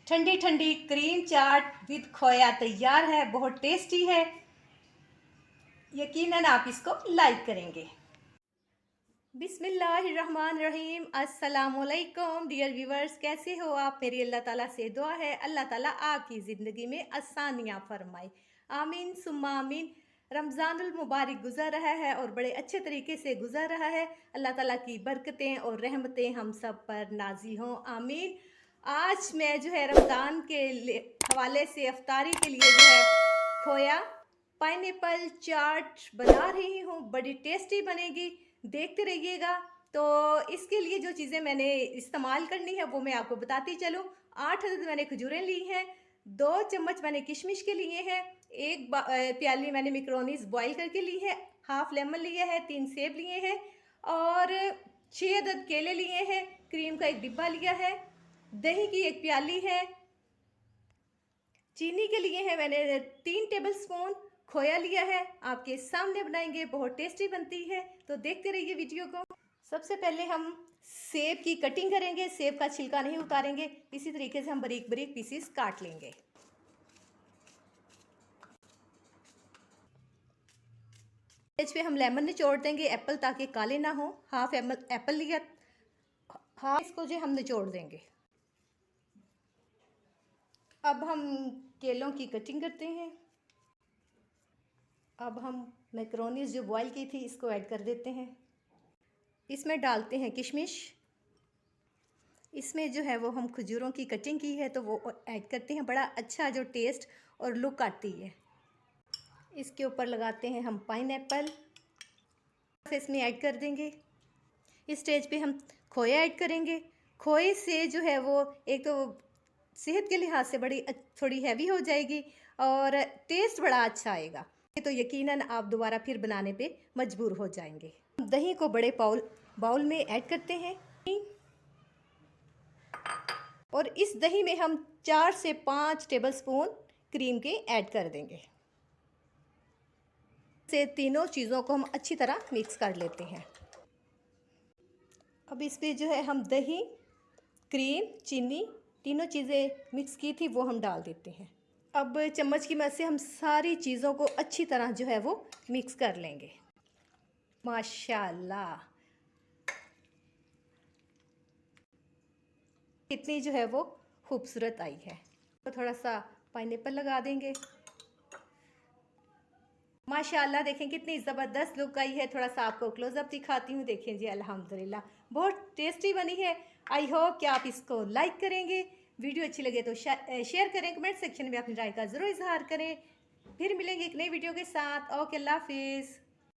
ठंडी ठंडी cream chaat with खोया तैयार है। बहुत टेस्टी है, यकीनन आप इसको लाइक करेंगे। बिस्मिल्लाहिर्रहमानिर्रहीम। अस्सलामुअलैकुम डियर व्यूवर्स, कैसे हो आप? मेरी अल्लाह ताला से दुआ है अल्लाह ताला आपकी ज़िंदगी में आसानियाँ फरमाए, आमीन सुम्मा आमीन। रमज़ानुल मुबारक गुज़र रहा है और बड़े अच्छे तरीके से गुज़र रहा है। अल्लाह ताला की बरकतें और रहमतें हम सब पर नाज़िल हों, आमीन। आज मैं जो है रमज़ान के हवाले से अफ्तारी के लिए जो है खोया पाइनएप्पल चाट बना रही हूँ। बड़ी टेस्टी बनेगी, देखते रहिएगा। तो इसके लिए जो चीज़ें मैंने इस्तेमाल करनी है वो मैं आपको बताती चलूँ। 8 अदद मैंने खजूरें ली हैं, 2 चम्मच मैंने किशमिश के लिए हैं, एक प्याली मैंने मैक्रोनीस बॉईल करके ली है, हाफ लेमन लिया है, 3 सेब लिए हैं और 6 अदद केले लिए हैं, क्रीम का एक डिब्बा लिया है, दही की एक प्याली है, चीनी के लिए है मैंने 3 टेबल स्पून, खोया लिया है। आपके सामने बनाएंगे, बहुत टेस्टी बनती है, तो देखते रहिए वीडियो को। सबसे पहले हम सेब की कटिंग करेंगे, सेब का छिलका नहीं उतारेंगे, इसी तरीके से हम बारीक बारीक पीसीस काट लेंगे। एज पे हम लेमन निचोड़ देंगे, एप्पल ताकि काले ना हो। हाफ एप्पल लिया, हाफ इसको जो हम निचोड़ देंगे। अब हम केलों की कटिंग करते हैं। अब हम मैक्रोनीस जो बॉईल की थी इसको ऐड कर देते हैं। इसमें डालते हैं किशमिश, इसमें जो है वो हम खजूरों की कटिंग की है तो वो ऐड करते हैं। बड़ा अच्छा जो टेस्ट और लुक आती है। इसके ऊपर लगाते हैं हम पाइनएप्पल, इसमें ऐड कर देंगे। इस स्टेज पे हम खोया ऐड करेंगे। खोए से जो है वो एक तो सेहत के लिहाज से बड़ी थोड़ी हैवी हो जाएगी और टेस्ट बड़ा अच्छा आएगा, तो यकीनन आप दोबारा फिर बनाने पे मजबूर हो जाएंगे। दही को बड़े बाउल में ऐड करते हैं और इस दही में हम 4 से 5 टेबल स्पून क्रीम के ऐड कर देंगे। से तीनों चीज़ों को हम अच्छी तरह मिक्स कर लेते हैं। अब इस पे जो है हम दही, क्रीम, चीनी तीनों चीज़ें मिक्स की थी वो हम डाल देते हैं। अब चम्मच की मदद से हम सारी चीज़ों को अच्छी तरह जो है वो मिक्स कर लेंगे। माशाल्लाह, कितनी जो है वो खूबसूरत आई है। तो थोड़ा सा पाइनएप्पल लगा देंगे। माशाल्लाह, देखें कितनी ज़बरदस्त लुक आई है। थोड़ा सा आपको क्लोजअप दिखाती हूँ, देखें जी, अल्हम्दुलिल्लाह बहुत टेस्टी बनी है। आई होप कि आप इसको लाइक करेंगे। वीडियो अच्छी लगे तो शेयर करें, कमेंट सेक्शन में अपनी राय का ज़रूर इजहार करें। फिर मिलेंगे एक नई वीडियो के साथ। ओके, अल्लाह हाफिज़।